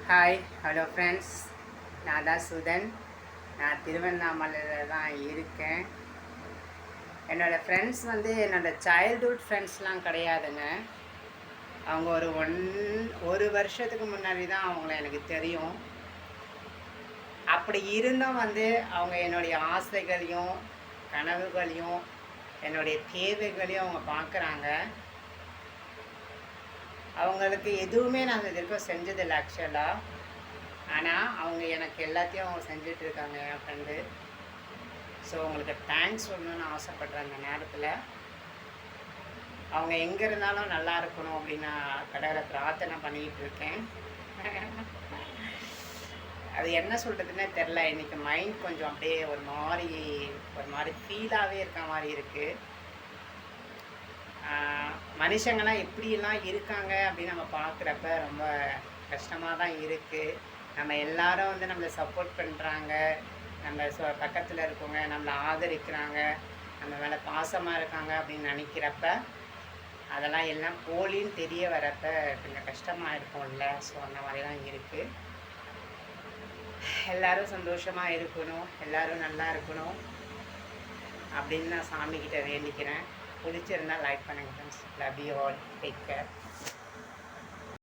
Hi hello friends, நான் தான் சுதன். நான் திருவண்ணாமலையில் தான் இருக்கேன். என்னோடய ஃப்ரெண்ட்ஸ் என்னோடய சைல்ட்ஹுட் ஃப்ரெண்ட்ஸ்லாம் கிடையாதுங்க. அவங்க ஒரு வருஷத்துக்கு முன்னாடி தான் அவங்கள எனக்கு தெரியும். அப்படி இருந்தும் அவங்க என்னுடைய ஆசைகளையும் கனவுகளையும் என்னுடைய தேவைகளையும் அவங்க பார்க்குறாங்க. அவங்களுக்கு எதுவுமே நாங்கள் இது வரைக்கும் செஞ்சதில்லை ஆக்சுவலாக. ஆனால் அவங்க எனக்கு எல்லாத்தையும் அவங்க செஞ்சிட்ருக்காங்க, என் ஃப்ரெண்டு. ஸோ அவங்களுக்கு தேங்க்ஸ் சொல்லணும்னு ஆசைப்பட்றேன். அந்த நேரத்தில் அவங்க எங்கே இருந்தாலும் நல்லா இருக்கணும் அப்படின்னு நான் கடவுளை பிரார்த்தனை பண்ணிக்கிட்டு இருக்கேன். அது என்ன சொல்கிறதுன்னே தெரில. இன்றைக்கி மைண்ட் கொஞ்சம் அப்படியே ஒரு மாதிரி ஃபீலாகவே இருக்க மாதிரி இருக்குது. மனுஷங்கள்லாம் எப்படிலாம் இருக்காங்க அப்படின்னு நம்ம பார்க்குறப்ப ரொம்ப கஷ்டமாக தான் இருக்குது. நம்ம எல்லாரும் நம்மளை சப்போர்ட் பண்ணுறாங்க, நம்ம பக்கத்தில் இருக்கவங்க நம்மளை ஆதரிக்கிறாங்க, நம்ம மேலே பாசமாக இருக்காங்க அப்படின்னு நினைக்கிறப்ப அதெல்லாம் எல்லாம் போலின்னு தெரிய வரப்ப கொஞ்சம் கஷ்டமாக இருக்கும்ல. ஸோ அந்த மாதிரி தான் இருக்குது. எல்லோரும் சந்தோஷமாக இருக்கணும், எல்லோரும் நல்லா இருக்கணும் அப்படின்னு நான் சாமிக்கிட்ட வேண்டிக்கிறேன். பிடிச்சிருந்தால் லைக் பண்ணுங்கள் friends. Love you all. Take care.